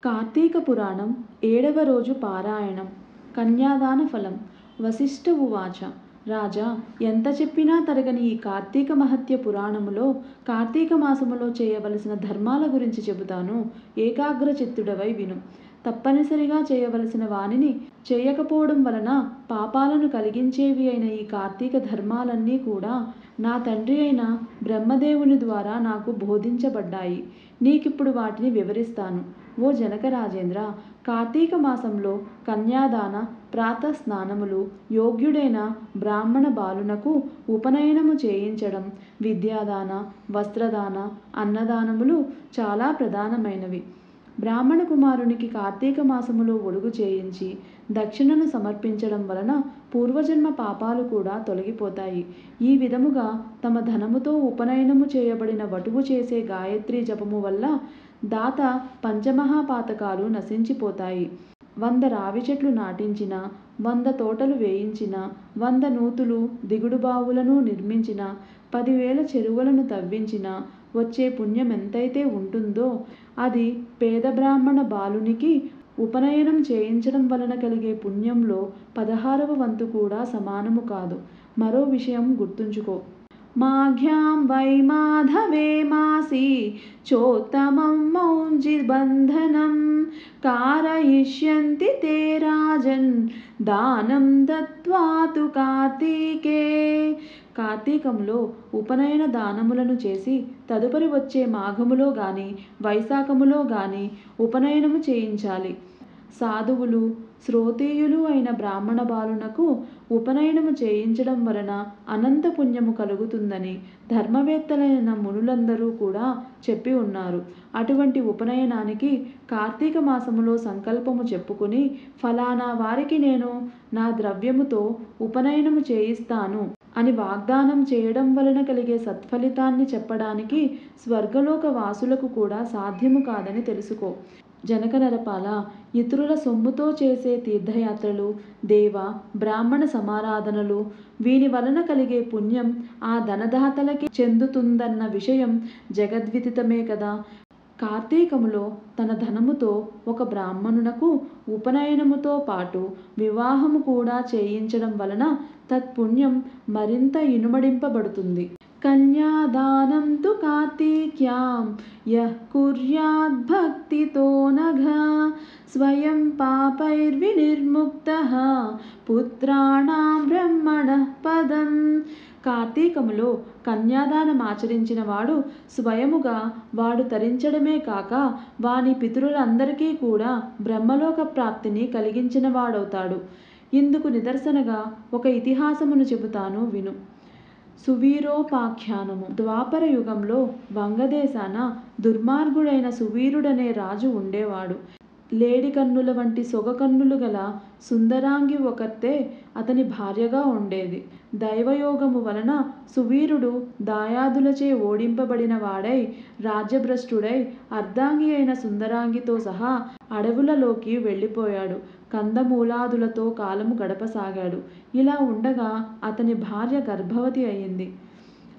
కార్తీక పురాణం 7వ రోజు పారాయణం. కన్యాదాన ఫలం. వశిష్ఠ ఉవాచ. రాజా, ఎంత చెప్పినా తరగని ఈ కార్తీక మహత్య పురాణములో కార్తీక మాసములో చేయవలసిన ధర్మాల గురించి చెబుతాను. ఏకాగ్రచిత్తుడవై విను. తప్పనిసరిగా చేయవలసిన వానిని చేయకపోవడం వలన పాపాలను కలిగించేవి అయిన ఈ కార్తీక ధర్మాలన్నీ కూడా నా తండ్రి అయిన బ్రహ్మదేవుని ద్వారా నాకు బోధించబడ్డాయి. నీకిప్పుడు వాటిని వివరిస్తాను. ఓ జనక రాజేంద్ర, కార్తీక మాసంలో కన్యాదాన, ప్రాతస్నానములు, యోగ్యుడైన బ్రాహ్మణ బాలునకు ఉపనయనము చేయించడం, విద్యాదాన, వస్త్రదాన, అన్నదానములు చాలా ప్రధానమైనవి. బ్రాహ్మణ కుమారునికి కార్తీక మాసములో ఒడుగు చేయించి దక్షిణను సమర్పించడం వలన పూర్వజన్మ పాపాలు కూడా తొలగిపోతాయి. ఈ విధముగా తమ ధనముతో ఉపనయనము చేయబడిన వటువు చేసే గాయత్రీ జపము వల్ల దాత పంచమహాపాతకాలు నశించిపోతాయి. 100 రావి చెట్లు నాటించిన, 100 తోటలు వేయించిన, 100 నూతులు దిగుడు బావులను నిర్మించిన, 10,000 చెరువులను తవ్వించిన వచ్చే పుణ్యం ఎంతైతే ఉంటుందో అది పేద బ్రాహ్మణ బాలునికి ఉపనయనం చేయించడం వలన కలిగే పుణ్యంలో 16వ వంతు కూడా సమానము కాదు. మరో విషయం గుర్తుంచుకో. మాఘ్యాం వై మాధవే మాసి చోత్తమం మౌంజిబంధనం కారయిష్యంతి తే రాజన్ దానం దత్వాతు కార్తీకే. కార్తీకంలో ఉపనయన దానములను చేసి తదుపరి వచ్చే మాఘములో గాని వైశాఖములో గాని ఉపనయనము చేయించాలి. సాధువులు, శ్రోతేయులు అయిన బ్రాహ్మణ బాలునకు ఉపనయనము చేయించడం వలన అనంత పుణ్యము కలుగుతుందని ధర్మవేత్తలైన మునులందరూ కూడా చెప్పి ఉన్నారు. అటువంటి ఉపనయనానికి కార్తీక మాసములో సంకల్పము చెప్పుకుని ఫలానా వారికి నేను నా ద్రవ్యముతో ఉపనయనము చేయిస్తాను అని వాగ్దానం చేయడం వలన కలిగే సత్ఫలితాన్ని చెప్పడానికి స్వర్గలోక వాసులకు కూడా సాధ్యము కాదని తెలుసుకో. జనక నరపాల, ఇతరుల సొమ్ముతో చేసే తీర్థయాత్రలు, దేవ బ్రాహ్మణ సమారాధనలు వీని వలన కలిగే పుణ్యం ఆ ధనదాతలకి చెందుతుందన్న విషయం జగద్విదితమే కదా. కార్తీకములో తన ధనముతో ఒక బ్రాహ్మణునకు ఉపనయనముతో పాటు వివాహము కూడా చేయించడం వలన తత్పుణ్యం మరింత ఇనుమడింపబడుతుంది. కన్యాదానం తు కార్తీక్యాం యః కుర్యాద్ భక్తితో నఘ స్వయం పాపైర్వినిర్ముక్తః పుత్రాణాం బ్రహ్మణః పదం. కార్తీకములో కన్యాదానం ఆచరించిన వాడు స్వయముగా వాడు తరించడమే కాక వాని పితరులందరికీ కూడా బ్రహ్మలోక ప్రాప్తిని కలిగించిన వాడవుతాడు. ఇందుకు నిదర్శనగా ఒక ఇతిహాసమును చెబుతాను విను. సువీరోపాఖ్యానము. ద్వాపర యుగంలో వంగదేశాన దుర్మార్గుడైన సువీరుడనే రాజు ఉండేవాడు. లేడి కన్నుల వంటి సొగ కన్నులు గల సుందరాంగి ఒకతే అతని భార్యగా ఉండేది. దైవయోగము వలన సువీరుడు దాయాదులచే ఓడింపబడిన వాడై రాజ్యభ్రష్టుడై అర్ధాంగి అయిన సుందరాంగితో సహా అడవులలోకి వెళ్ళిపోయాడు. కందమూలాదులతో కాలము గడపసాగాడు. ఇలా ఉండగా అతని భార్య గర్భవతి అయింది.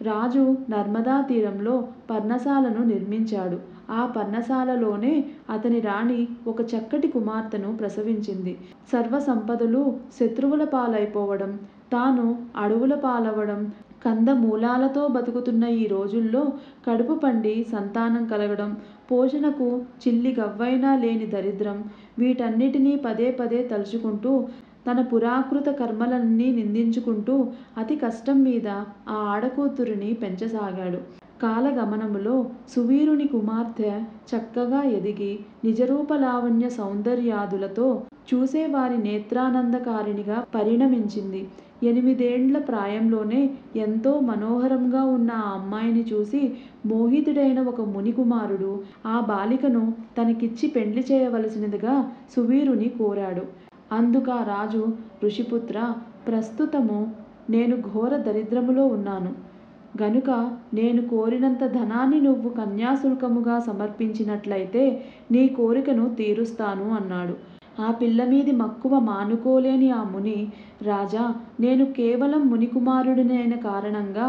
రాజు నర్మదా తీరంలో పర్ణశాలను నిర్మించాడు. ఆ పర్ణశాలలోనే అతని రాణి ఒక చక్కటి కుమార్తెను ప్రసవించింది. సర్వ సంపదలు శత్రువుల పాలైపోవడం, తాను అడవుల పాలవడం, కందమూలాలతో బతుకుతున్న ఈ రోజుల్లో కడుపు పండి సంతానం కలగడం, పోషణకు చిల్లి గవ్వైనా లేని దరిద్రం, వీటన్నిటినీ పదే పదే తలుచుకుంటూ తన పురాకృత కర్మలన్నీ నిందించుకుంటూ అతి కష్టం మీద ఆ ఆడకూతురిని పెంచసాగాడు. కాలగమనములో సువీరుని కుమార్తె చక్కగా ఎదిగి నిజరూప లావణ్య సౌందర్యాదులతో చూసేవారి నేత్రానందకారిణిగా పరిణమించింది. 8 ఏండ్ల ప్రాయంలోనే ఎంతో మనోహరంగా ఉన్న ఆ అమ్మాయిని చూసి మోహితుడైన ఒక మునికుమారుడు ఆ బాలికను తనకిచ్చి పెండ్లి చేయవలసినదిగా సువీరుని కోరాడు. అందుకా రాజు, ఋషిపుత్ర, ప్రస్తుతము నేను ఘోర దరిద్రములో ఉన్నాను గనుక నేను కోరినంత ధనాన్ని నువ్వు కన్యాశుల్కముగా సమర్పించినట్లయితే నీ కోరికను తీరుస్తాను అన్నాడు. ఆ పిల్ల మీది మక్కువ మానుకోలేని ఆ ముని, రాజా, నేను కేవలం మునికుమారుడినైన కారణంగా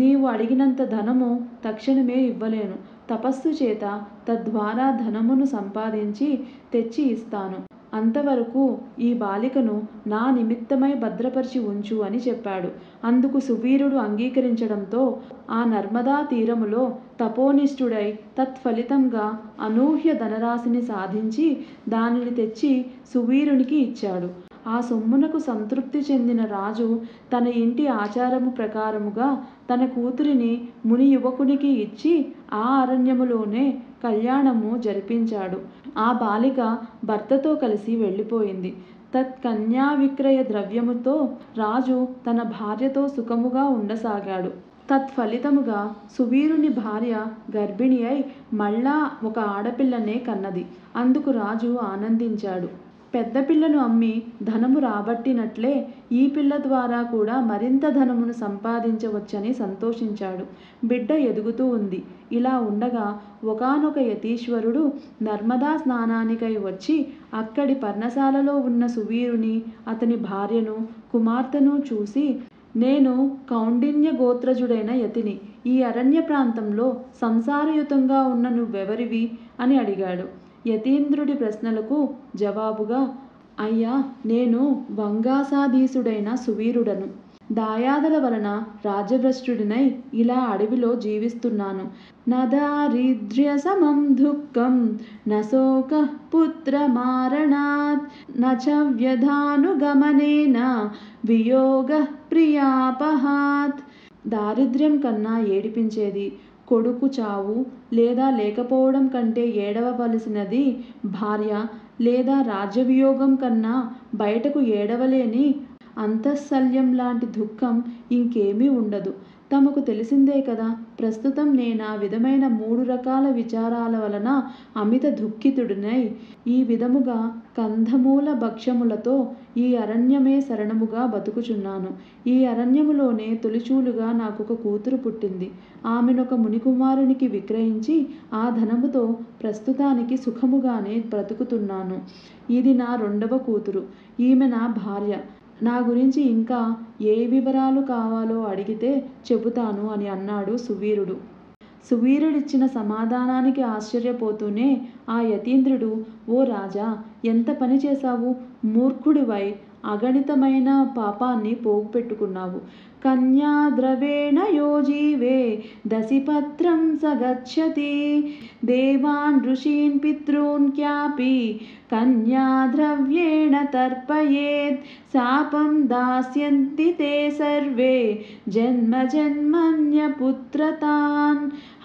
నీవు అడిగినంత ధనము తక్షణమే ఇవ్వలేను. తపస్సు చేత తద్వారా ధనమును సంపాదించి తెచ్చి ఇస్తాను. అంతవరకు ఈ బాలికను నా నిమిత్తమై భద్రపరిచి ఉంచు అని చెప్పాడు. అందుకు సువీరుడు అంగీకరించడంతో ఆ నర్మదా తీరములో తపోనిష్ఠుడై తత్ఫలితంగా అనూహ్య ధనరాశిని సాధించి దానిని తెచ్చి సువీరునికి ఇచ్చాడు. ఆ సొమ్మునకు సంతృప్తి చెందిన రాజు తన ఇంటి ఆచారము ప్రకారముగా తన కూతురిని ముని యువకునికి ఇచ్చి ఆ అరణ్యములోనే కళ్యాణము జరిపించాడు. ఆ బాలిక భర్తతో కలిసి వెళ్ళిపోయింది. తత్కన్యా విక్రయ ద్రవ్యముతో రాజు తన భార్యతో సుఖముగా ఉండసాగాడు. తత్ఫలితముగా సువీరుని భార్య గర్భిణి అయి మళ్ళా ఒక ఆడపిల్లనే కన్నది. అందుకు రాజు ఆనందించాడు. పెద్ద పిల్లను అమ్మి ధనము రాబట్టినట్లే ఈ పిల్ల ద్వారా కూడా మరింత ధనమును సంపాదించవచ్చని సంతోషించాడు. బిడ్డ ఎదుగుతూ ఉంది. ఇలా ఉండగా ఒకానొక యతీశ్వరుడు నర్మదా స్నానానికై వచ్చి అక్కడి పర్ణశాలలో ఉన్న సువీరుని, అతని భార్యను, కుమార్తెను చూసి, నేను కౌండిన్య గోత్రజుడైన యతిని. ఈ అరణ్య ప్రాంతంలో సంసారయుతంగా ఉన్న నువ్వెవరివి అని అడిగాడు. యతీంద్రుడి ప్రశ్నలకు జవాబుగా, అయ్యా, నేను వంగాసాధీసుడైన సువీరుడను. దాయాదుల వలన రాజ్యభ్రష్టుడినై ఇలా అడవిలో జీవిస్తున్నాను. నదారిద్ర్య సమం దుఃఖం నశోక పుత్రమారణాత్ నచ వ్యధానుగమనేన వియోగ ప్రియాపహాత్. దారిద్ర్యం కన్నా ఏడిపించేది కొడుకు చావు లేదా లేకపోవడం కంటే ఏడవవలసినది భార్య లేదా రాజ్యవియోగం కన్నా బయటకు ఏడవలేని అంతఃశల్యం లాంటి దుఃఖం ఇంకేమీ ఉండదు. తమకు తెలిసిందే కదా. ప్రస్తుతం నేనా విధమైన 3 రకాల విచారాల వలన అమిత దుఃఖితుడినై ఈ విధముగా కందమూల భక్ష్యములతో ఈ అరణ్యమే శరణముగా బతుకుచున్నాను. ఈ అరణ్యములోనే తొలిచూలుగా నాకొక కూతురు పుట్టింది. ఆమెనొక మునికుమారునికి విక్రయించి ఆ ధనముతో ప్రస్తుతానికి సుఖముగానే బ్రతుకుతున్నాను. ఇది నా 2వ కూతురు. ఈమె నా భార్య. నా గురించి ఇంకా ఏ వివరాలు కావాలో అడిగితే చెబుతాను అని అన్నాడు సువీరుడు. సువీరుడిచ్చిన సమాధానానికి ఆశ్చర్యపోతూనే ఆ యతీంద్రుడు, ఓ రాజా, ఎంత పని చేశావు! మూర్ఖుడివై అగణితమైన పాపాన్ని పోగుపెట్టుకున్నావు. కన్యాద్రవేణ యోజీవే దశిపత్రం సగచ్చతి దేవాన్ ఋషీన్ పితॄన్ క్యాపి కన్యాద్రవ్యేణ తర్పయేత్ శాపం దాస్యంతి తే సర్వే జన్మ జన్మన్యపుత్రతాన్.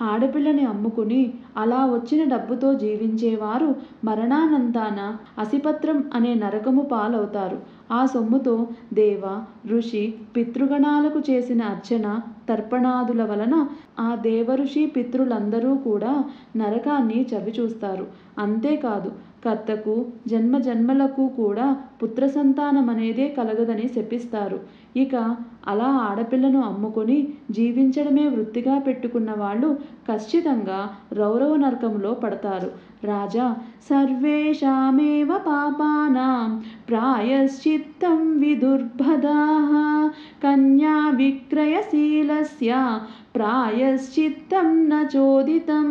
ఆడపిల్లని అమ్ముకుని అలా వచ్చిన డబ్బుతో జీవించేవారు మరణానంతాన అసిపత్రం అనే నరకము పాలవుతారు. ఆ సొమ్ముతో దేవ, ఋషి, పితృగణాలకు చేసిన అర్చన తర్పణాదుల వలన ఆ దేవఋషి పితృలందరూ కూడా నరకాన్ని చవిచూస్తారు. అంతేకాదు, కర్తకు జన్మ జన్మలకు కూడా పుత్ర సంతానం అనేదే కలగదని శపిస్తారు. ఇక అలా ఆడపిల్లను అమ్ముకొని జీవించడమే వృత్తిగా పెట్టుకున్న వాళ్ళు ఖచ్చితంగా రౌరవ నరకంలో పడతారు. రాజా, సర్వేషామేవ పాపానాం ప్రాయశ్చిత్తం విదుర్భదాః కన్యా విక్రయశీలస్య ప్రాయశ్చిత్తం న చోదితం.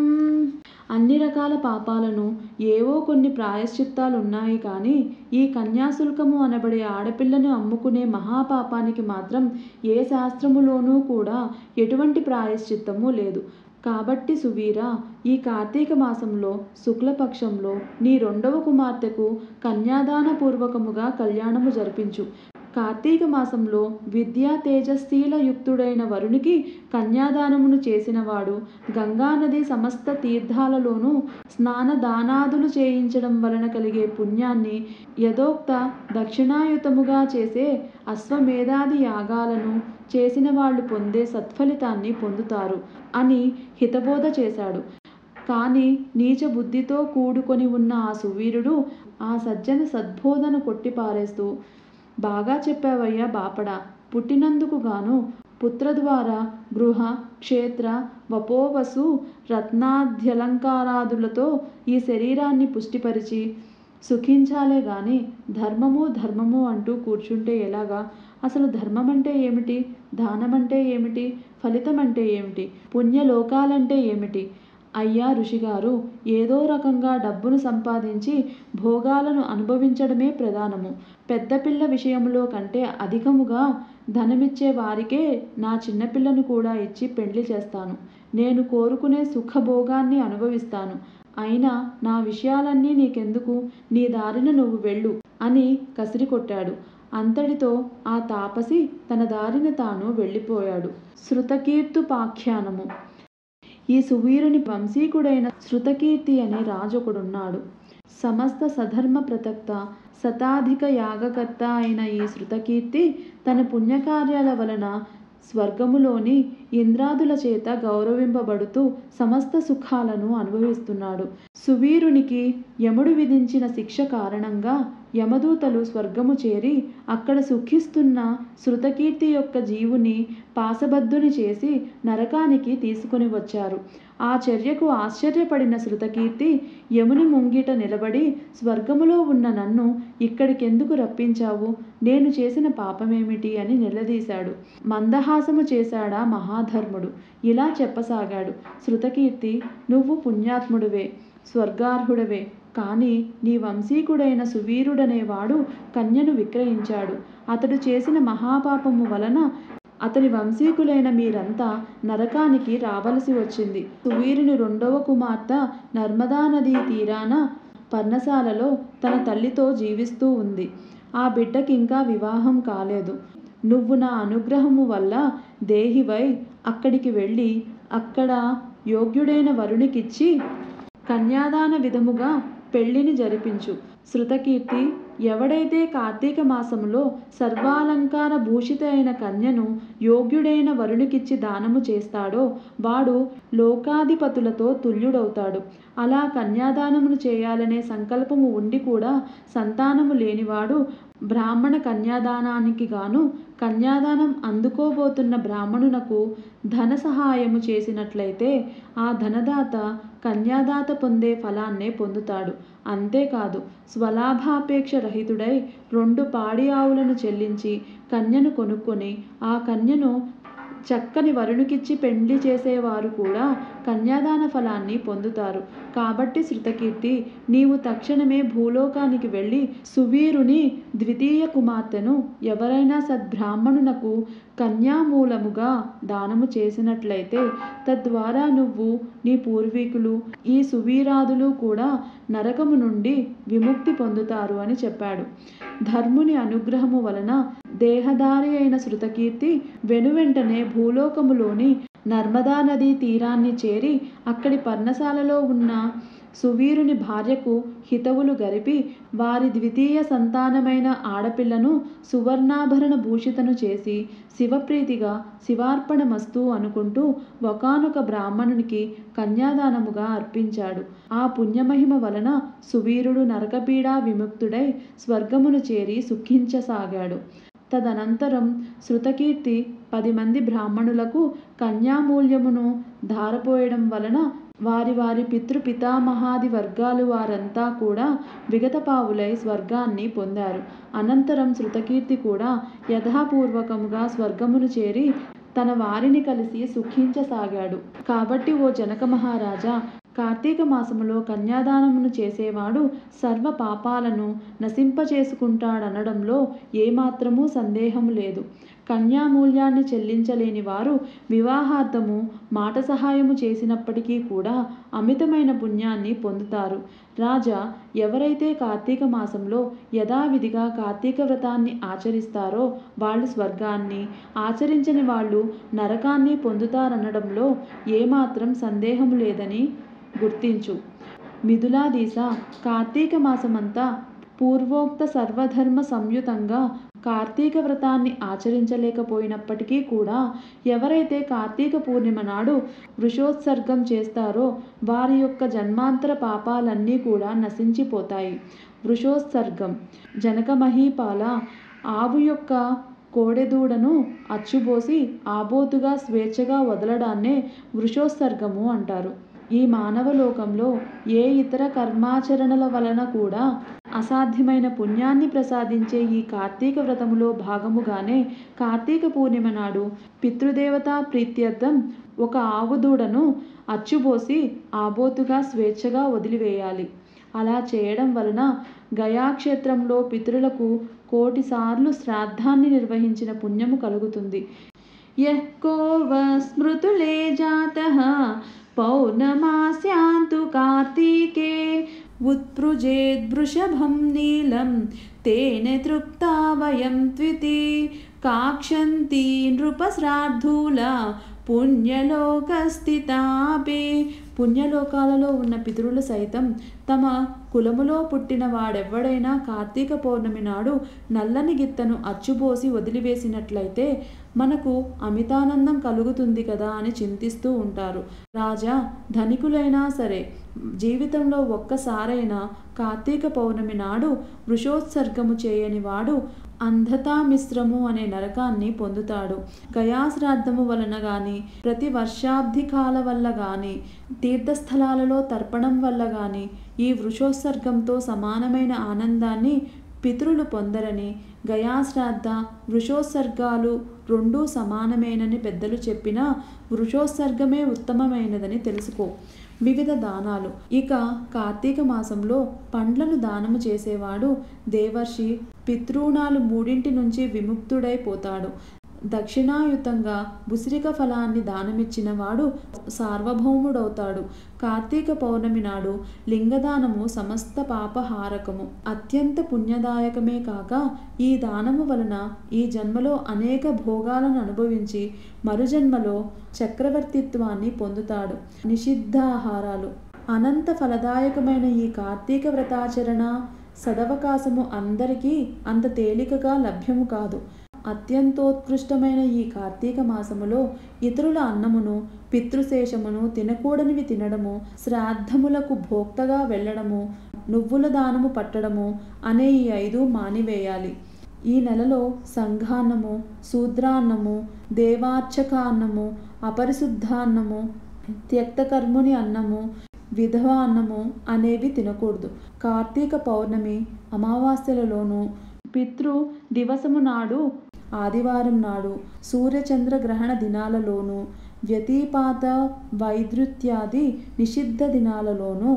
అన్ని రకాల పాపాలను ఏవో కొన్ని ప్రాయశ్చిత్తాలు ఉన్నాయి కానీ ఈ కన్యాశుల్కము అనబడే ఆడపిల్లను అమ్ముకునే మహాపాపానికి మాత్రం ఏ శాస్త్రములోనూ కూడా ఎటువంటి ప్రాయశ్చిత్తము లేదు. కాబట్టి సువీరా, ఈ కార్తీక మాసంలో శుక్లపక్షంలో నీ 2వ కుమార్తెకు కన్యాదాన పూర్వకముగా కళ్యాణము జరిపించు. కార్తీక మాసంలో విద్యా తేజశీల యుక్తుడైన వరునికి కన్యాదానమును చేసినవాడు గంగానది సమస్త తీర్థాలలోనూ స్నానదానాదులు చేయించడం వలన కలిగే పుణ్యాన్ని యథోక్త దక్షిణాయుతముగా చేసే అశ్వమేధాది యాగాలను చేసిన వాళ్ళు పొందే సత్ఫలితాన్ని పొందుతారు అని హితబోధ చేశాడు. కానీ నీచ బుద్ధితో కూడుకొని ఉన్న ఆ సువీరుడు ఆ సజ్జన సద్బోధను కొట్టిపారేస్తూ, బాగా చెప్పావయ్యా బాపడా, పుట్టినందుకు గాను పుత్ర ద్వారా గృహ క్షేత్ర వపోవసు రత్నాద్యలంకారాదులతో ఈ శరీరాన్ని పుష్టిపరిచి సుఖించాలే గాని ధర్మము ధర్మము అంటూ కూర్చుంటే ఎలాగా? అసలు ధర్మం అంటే ఏమిటి? దానం అంటే ఏమిటి? ఫలితం అంటే ఏమిటి? పుణ్యలోకాలంటే ఏమిటి? అయ్యా ఋషిగారు, ఏదో రకంగా డబ్బును సంపాదించి భోగాలను అనుభవించడమే ప్రధానము. పెద్ద పిల్ల విషయంలో కంటే అధికముగా ధనమిచ్చే వారికే నా చిన్నపిల్లను కూడా ఇచ్చి పెండ్లి చేస్తాను. నేను కోరుకునే సుఖభోగాన్ని అనుభవిస్తాను. అయినా నా విషయాలన్నీ నీకెందుకు? నీ దారిన నువ్వు వెళ్ళు అని కసిరికొట్టాడు. అంతటితో ఆ తాపసి తన దారిన తాను వెళ్ళిపోయాడు. శృతకీర్తుపాఖ్యానము. ఈ సువీరుని వంశీకుడైన శృతకీర్తి అనే రాజొకడున్నాడు. సమస్త సధర్మ ప్రతక్త, శతాధిక యాగకర్త అయిన ఈ శృతకీర్తి తన పుణ్యకార్యాల వలన స్వర్గములోని ఇంద్రాదుల చేత గౌరవింపబడుతూ సమస్త సుఖాలను అనుభవిస్తున్నాడు. సువీరునికి యముడు విధించిన శిక్ష కారణంగా యమదూతలు స్వర్గము చేరి అక్కడ సుఖిస్తున్న శృతకీర్తి యొక్క జీవుని పాశబద్ధుని చేసి నరకానికి తీసుకుని వచ్చారు. ఆ చర్యకు ఆశ్చర్యపడిన శృతకీర్తి యముని ముంగిట నిలబడి, స్వర్గములో ఉన్న నన్ను ఇక్కడికెందుకు రప్పించావు? నేను చేసిన పాపమేమిటి అని నిలదీశాడు. మందహాసము చేశాడా మహాధర్ముడు. ఇలా చెప్పసాగాడు. శృతకీర్తి, నువ్వు పుణ్యాత్ముడివే, స్వర్గార్హుడవే. కానీ నీ వంశీకుడైన సువీరుడనేవాడు కన్యను విక్రయించాడు. అతడు చేసిన మహాపాపము వలన అతని వంశీకులైన మీరంతా నరకానికి రావలసి వచ్చింది. సువీరుని రెండవ కుమార్తె నర్మదా నదీ తీరాన పర్ణశాలలో తన తల్లితో జీవిస్తూ ఉంది. ఆ బిడ్డకింకా వివాహం కాలేదు. నువ్వు నా అనుగ్రహము వల్ల దేహివై అక్కడికి వెళ్ళి అక్కడ యోగ్యుడైన వరునికిచ్చి కన్యాదాన విధముగా పెళ్లిని జరిపించు. శృతకీర్తి, ఎవడైతే కార్తీక మాసములో సర్వాలంకార భూషిత అయిన కన్యను యోగ్యుడైన వరునికిచ్చి దానము చేస్తాడో వాడు లోకాధిపతులతో తుల్యుడవుతాడు. అలా కన్యాదానమును చేయాలనే సంకల్పము ఉండి కూడా సంతానము లేనివాడు బ్రాహ్మణ కన్యాదానానికి గాను కన్యాదానం అందుకోబోతున్న బ్రాహ్మణునకు ధన సహాయము చేసినట్లయితే ఆ ధనదాత కన్యాదాత పొందే ఫలాన్నే పొందుతాడు. అంతేకాదు, స్వలాభాపేక్ష రహితుడై 2 పాడి ఆవులను చెల్లించి కన్యను కొనుక్కొని ఆ కన్యను చక్కని వరునికిచ్చి పెండ్లి చేసేవారు కూడా కన్యాదాన ఫలాన్ని పొందుతారు. కాబట్టి శృతకీర్తి, నీవు తక్షణమే భూలోకానికి వెళ్ళి సువీరుని ద్వితీయ కుమార్తెను ఎవరైనా సద్బ్రాహ్మణునకు కన్యామూలముగా దానము చేసినట్లయితే తద్వారా నువ్వు, నీ పూర్వీకులు, ఈ సువీరాదులు కూడా నరకము నుండి విముక్తి పొందుతారు అని చెప్పాడు. ధర్ముని అనుగ్రహము వలన దేహధారి అయిన శృతకీర్తి వెనువెంటనే భూలోకములోని నర్మదా నదీ తీరాన్ని చేరి అక్కడి పర్ణశాలలో ఉన్న సువీరుని భార్యకు హితవులు గరిపి వారి ద్వితీయ సంతానమైన ఆడపిల్లను సువర్ణాభరణ భూషితను చేసి శివప్రీతిగా శివార్పణమస్తు అనుకుంటూ ఒకానొక బ్రాహ్మణునికి కన్యాదానముగా అర్పించాడు. ఆ పుణ్యమహిమ వలన సువీరుడు నరకపీడా విముక్తుడై స్వర్గమును చేరి సుఖించసాగాడు. తదనంతరం శృతకీర్తి 10 మంది బ్రాహ్మణులకు కన్యామూల్యమును ధారపోయడం వలన వారి వారి పితృపితామహాది వర్గాలు వారంతా కూడా విగతపావులై స్వర్గాన్ని పొందారు. అనంతరం శృతకీర్తి కూడా యథాపూర్వకముగా స్వర్గమును చేరి తన వారిని కలిసి సుఖించసాగాడు. కాబట్టి ఓ జనక మహారాజా, కార్తీక మాసములో కన్యాదానమును చేసేవాడు సర్వ పాపాలను నశింపచేసుకుంటాడనడంలో ఏమాత్రమూ సందేహము లేదు. కన్యామూల్యాన్ని చెల్లించలేని వారు వివాహార్థము మాట సహాయము చేసినప్పటికీ కూడా అమితమైన పుణ్యాన్ని పొందుతారు. రాజా, ఎవరైతే కార్తీక మాసంలో యథావిధిగా కార్తీక వ్రతాన్ని ఆచరిస్తారో వాళ్ళు స్వర్గాన్ని, ఆచరించని వాళ్ళు నరకాన్ని పొందుతారనడంలో ఏమాత్రం సందేహము లేదని గుర్తించు. మిథులాధీశ, కార్తీక మాసమంతా పూర్వోక్త సర్వధర్మ సంయుతంగా కార్తీక వ్రతాన్ని ఆచరించలేకపోయినప్పటికీ కూడా ఎవరైతే కార్తీక పూర్ణిమ నాడు వృషోత్సర్గం చేస్తారో వారి యొక్క జన్మాంతర పాపాలన్నీ కూడా నశించిపోతాయి. వృషోత్సర్గం. జనక మహీపాల, ఆవు యొక్క కోడెదూడను అచ్చుబోసి ఆబోతుగా స్వేచ్ఛగా వదలడాన్నే వృషోత్సర్గము అంటారు. ఈ మానవలోకంలో ఏ ఇతర కర్మాచరణల వలన కూడా అసాధ్యమైన పుణ్యాన్ని ప్రసాదించే ఈ కార్తీక వ్రతములో భాగముగానే కార్తీక పూర్ణిమ నాడు పితృదేవతా ప్రీత్యర్థం ఒక ఆవు దూడను అచ్చుబోసి ఆబోతుగా స్వేచ్ఛగా వదిలివేయాలి. అలా చేయడం వలన గయాక్షేత్రంలో పితరులకు 1,000,000 సార్లు శ్రాద్ధాన్ని నిర్వహించిన పుణ్యము కలుగుతుంది. యః కో వా స్మృతులే జాతః పౌర్ణమాస్యాంతు కార్తీకే ఉత్పృజేద్వృషభం నీలం తేన తృప్తా వయం త్వితి కాక్షంతి నృపశ్రాద్ధూల పుణ్యలోకస్థితాపి. పుణ్యలోకాలలో ఉన్న పితరులు సైతం తమ కులములో పుట్టిన వాడెవ్వడైనా కార్తీక పౌర్ణమి నాడు నల్లని గిత్తను అచ్చుబోసి వదిలివేసినట్లయితే మనకు అమితానందం కలుగుతుంది కదా అని చింతిస్తూ ఉంటారు. రాజా, ధనికులైనా సరే జీవితంలో ఒక్కసారైనా కార్తీక పౌర్ణమి నాడు వృషోత్సర్గము చేయని వాడు అంధతామిశ్రము అనే నరకాన్ని పొందుతాడు. గయాశ్రాద్ధము వలన గాని, ప్రతి వర్షాబ్దికాల వల్ల గాని, తీర్థస్థలాలలో తర్పణం వల్ల గాని ఈ వృషోత్సర్గంతో సమానమైన ఆనందాన్ని పితరులు పొందరని, గయాశ్రాద్ధ వృషోత్సర్గాలు రెండూ సమానమేనని పెద్దలు చెప్పినా వృషోత్సర్గమే ఉత్తమమైనదని తెలుసుకో. వివిధ దానాలు. ఇక కార్తీక మాసంలో పండ్లను దానము చేసేవాడు దేవర్షి పితృణాలు 3 నుంచి విముక్తుడైపోతాడు. దక్షిణాయుతంగా ఉసిరిక ఫలాన్ని దానమిచ్చిన వాడు సార్వభౌముడవుతాడు. కార్తీక పౌర్ణమి నాడు లింగదానము సమస్త పాపహారకము, అత్యంత పుణ్యదాయకమే కాక ఈ దానము వలన ఈ జన్మలో అనేక భోగాలను అనుభవించి మరుజన్మలో చక్రవర్తిత్వాన్ని పొందుతాడు. నిషిద్ధాహారాలు. అనంత ఫలదాయకమైన ఈ కార్తీక వ్రతాచరణ సదవకాశము అందరికీ అంత తేలికగా లభ్యము కాదు. అత్యంతోత్కృష్టమైన ఈ కార్తీక మాసములో ఇతరుల అన్నమును పితృశేషమును తినకూడనివి తినడము, శ్రాద్ధములకు భోక్తగా వెళ్ళడము, నువ్వుల దానము పట్టడము అనే ఈ 5 మానివేయాలి. ఈ నెలలో సంఘాన్నము, శూద్రాన్నము, దేవార్చకాన్నము, అపరిశుద్ధాన్నము, త్యక్తకర్ముని అన్నము, విధవా అన్నము అనేవి తినకూడదు. కార్తీక పౌర్ణమి అమావాస్యలలోనూ, పితృ దివసము నాడు, ఆదివారం నాడు, సూర్యచంద్ర గ్రహణ దినాలలోనూ, వ్యతిపాత వైద్యుత్యాది నిషిద్ధ దినాలలోనూ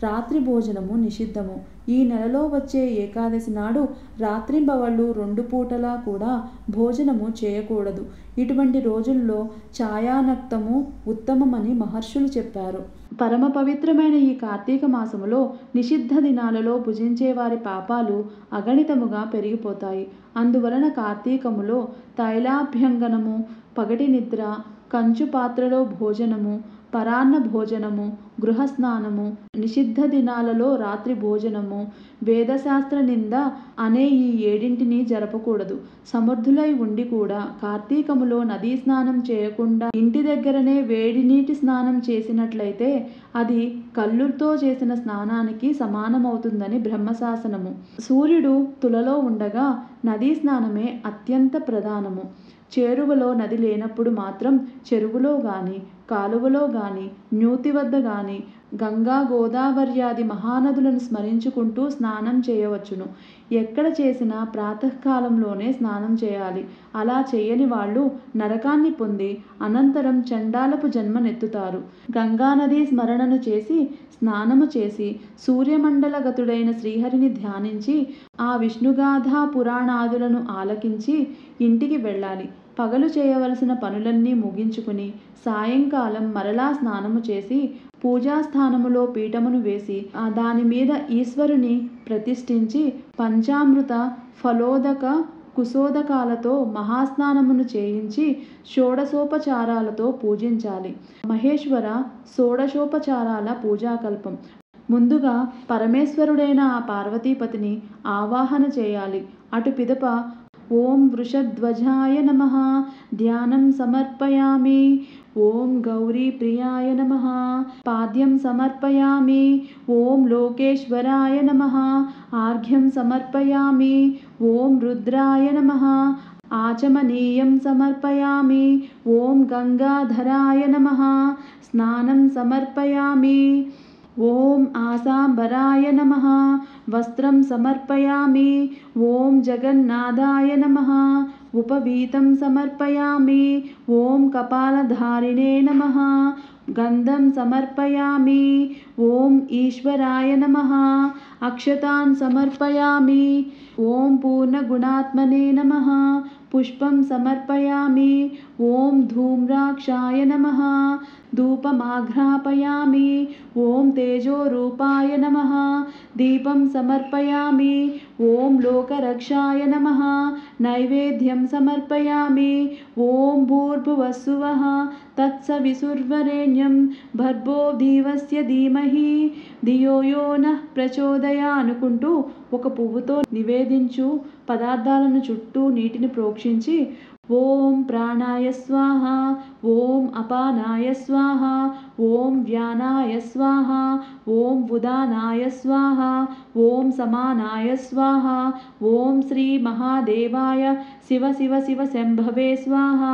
రాత్రి భోజనము నిషిద్ధము. ఈ నెలలో వచ్చే ఏకాదశి నాడు రాత్రింబవళ్ళు 2 పూటలా కూడా భోజనము చేయకూడదు. ఇటువంటి రోజుల్లో ఛాయానక్తము ఉత్తమమని మహర్షులు చెప్పారు. పరమ పవిత్రమైన ఈ కార్తీక మాసములో నిషిద్ధ దినాలలో భుజించే వారి పాపాలు అగణితముగా పెరిగిపోతాయి. అందువలన కార్తీకములో తైలాభ్యంగనము, పగటి నిద్ర, కంచు పాత్రలో భోజనము, పరాన్న భోజనము, గృహస్నానము, నిషిద్ధ దినాలలో రాత్రి భోజనము, వేదశాస్త్ర నింద అనే ఈ 7 జరపకూడదు. సమర్థులై ఉండి కూడా కార్తీకములో నదీ స్నానం చేయకుండా ఇంటి దగ్గరనే వేడి నీటి స్నానం చేసినట్లయితే అది కల్లుతో చేసిన స్నానానికి సమానమవుతుందని బ్రహ్మశాసనము. సూర్యుడు తులలో ఉండగా నదీ స్నానమే అత్యంత ప్రధానము. చేరువలో నది లేనప్పుడు మాత్రం చెరువులో గాని, కాలువలో గాని, న్యూతి వద్ద గాని గంగా, గోదావర్యాది మహానదులను స్మరించుకుంటూ స్నానం చేయవచ్చును. ఎక్కడ చేసినా ప్రాతకాలంలోనే స్నానం చేయాలి. అలా చేయని వాళ్ళు నరకాన్ని పొంది అనంతరం చండాలపు జన్మనెత్తుతారు. గంగానదీ స్మరణను చేసి, స్నానము చేసి, సూర్యమండలగతుడైన శ్రీహరిని ధ్యానించి, ఆ విష్ణుగాథా పురాణాదులను ఆలకించి ఇంటికి వెళ్ళాలి. పగలు చేయవలసిన పనులన్నీ ముగించుకుని సాయంకాలం మరలా స్నానము చేసి పూజాస్థానములో పీఠమును వేసి దాని మీద ఈశ్వరుని ప్రతిష్ఠించి పంచామృత ఫలోదక కుశోదకాలతో మహాస్నానమును చేయించి షోడశోపచారాలతో పూజించాలి. మహేశ్వర షోడశోపచారాల పూజాకల్పం. ముందుగా పరమేశ్వరుడైన ఆ పార్వతీపతిని ఆవాహన చేయాలి. అటు పిదప ఓం వృషధ్వజాయ నమః ధ్యానం సమర్పయామి, ఓం గౌరీ ప్రియాయ నమః పాద్యం సమర్పయామి, ఓం లోకేశ్వరాయ నమః ఆర్ఘ్యం సమర్పయామి, ఓం రుద్రాయ నమః ఆచమనీయం సమర్పయామి, ఓం గంగాధరాయ నమః స్నానం సమర్పయామి, ఓం ఆసాంబరాయ నమః వస్త్రం సమర్పయామి, ఓం జగన్నాథాయ నమః ఉపవీతం సమర్పయామి, ఓం కపాలధారిణే నమః, గంధం సమర్పయామి. ఓం ఈశ్వరాయ నమః. అక్షతాన్ సమర్పయామి. ఓం పూర్ణగుణాత్మనే నమః. పుష్పం సమర్పయామి. ఓం ధూమ్రాక్షాయ నమః. ధూపమాఘ్రాపయామి. ఓం తేజోరూపాయ నమః. దీపం సమర్పయామి. ఓం లోకరక్షాయ నమః. నైవేద్యం సమర్పయామి. ఓం భూర్భువస్సువః తత్సవితుర్వరేణ్యం భర్గో దేవస్య ధీమహి ధియో యో నః ప్రచోదయ అనుకుంటూ ఒక పువ్వుతో నివేదించు పదార్థాలను చుట్టూ నీటిని ప్రోక్షించి ఓం ప్రాణాయ స్వాహ, ఓం అపానాయ స్వాహ, ఓం వ్యానాయ స్వాహ, ఓం ఉదానాయ స్వాహ, ఓం సమానాయ స్వాహ, ఓం శ్రీ మహాదేవాయ శివ శివ శివ శంభవే స్వాహ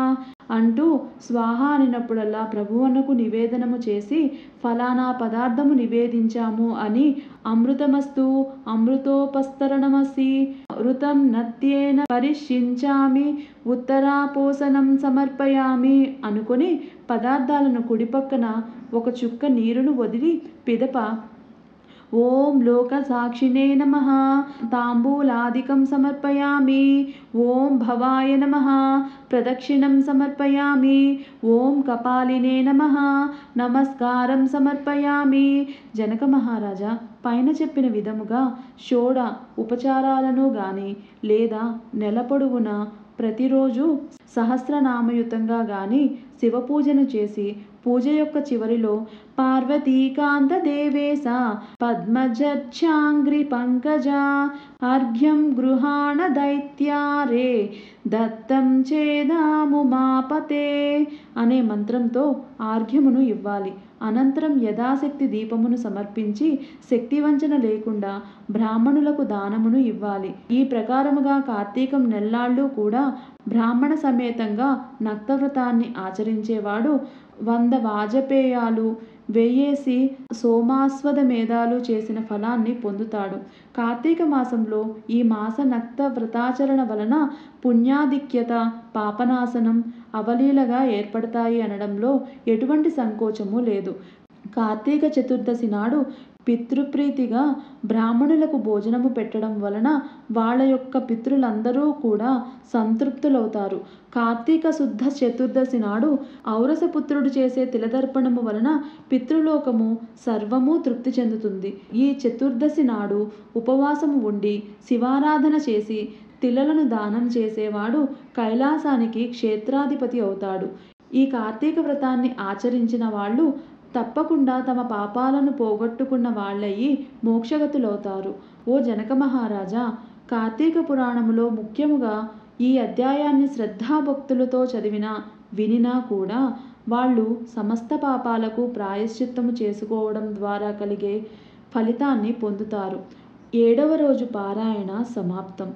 అంటూ స్వాహ అనినప్పుడల్లా ప్రభువునకు నివేదనము చేసి ఫలానా పదార్థము నివేదించాము అని అమృతమస్తు అమృతోపస్తరణమసి ఋతం నత్యేన పరిష్యించామి ఉత్తరాపోసనం సమర్పయామి అనుకొని పదార్థాలను కుడిపక్కన ఒక చుక్క నీరును వదిలి పిదప ఓం లోక సాక్షినే నమః తాంబూలాదికం సమర్పయామి. ఓం భవాయ నమః ప్రదక్షిణం సమర్పయామి. ఓం కపాలినే నమః నమస్కారం సమర్పయామి. జనక మహారాజా పైన చెప్పిన విధముగా షోడ ఉపచారాలను గాని లేదా నెల పొడవున ప్రతిరోజు సహస్రనామయుతంగా గాని శివపూజను చేసి పూజ యొక్క చివరిలో పార్వతీకాంత దేవేశ పద్మజర్ఛాంగ్రి పంకజ అర్ఘ్యం గృహాణ దైత్యారే దత్తం చేదాముమాపతే అనే మంత్రంతో ఆర్ఘ్యమును ఇవ్వాలి. అనంతరం యథాశక్తి దీపమును సమర్పించి శక్తివంచన లేకుండా బ్రాహ్మణులకు దానమును ఇవ్వాలి. ఈ ప్రకారముగా కార్తీకం నెల్లాళ్ళు కూడా బ్రాహ్మణ సమేతంగా నక్తవ్రతాన్ని ఆచరించేవాడు 100 వాజపేయాలు వేయేసి సోమాస్వద మేధాలు చేసిన ఫలాన్ని పొందుతాడు. కార్తీక మాసంలో ఈ మాస నక్త వ్రతాచరణ వలన పుణ్యాధిక్యత, పాపనాశనం అవలీలగా ఏర్పడతాయి అనడంలో ఎటువంటి సంకోచము లేదు. కార్తీక చతుర్దశి నాడు పితృప్రీతిగా బ్రాహ్మణులకు భోజనము పెట్టడం వలన వాళ్ళ యొక్క పితృలందరూ కూడా సంతృప్తులవుతారు. కార్తీక శుద్ధ చతుర్దశి నాడు ఔరసపుత్రుడు చేసే తిలదర్పణము వలన పితృలోకము సర్వము తృప్తి చెందుతుంది. ఈ చతుర్దశి నాడు ఉపవాసము ఉండి శివారాధన చేసి తిలలను దానం చేసేవాడు కైలాసానికి క్షేత్రాధిపతి అవుతాడు. ఈ కార్తీక వ్రతాన్ని ఆచరించిన వాళ్ళు తప్పకుండా తమ పాపాలను పోగొట్టుకున్న వాళ్ళయి మోక్షగతులవుతారు. ఓ జనక మహారాజా, కార్తీక పురాణములో ముఖ్యముగా ఈ అధ్యాయాన్ని శ్రద్ధాభక్తులతో చదివినా వినినా కూడా వాళ్ళు సమస్త పాపాలకు ప్రాయశ్చిత్తము చేసుకోవడం ద్వారా కలిగే ఫలితాన్ని పొందుతారు. 7వ రోజు పారాయణ సమాప్తం.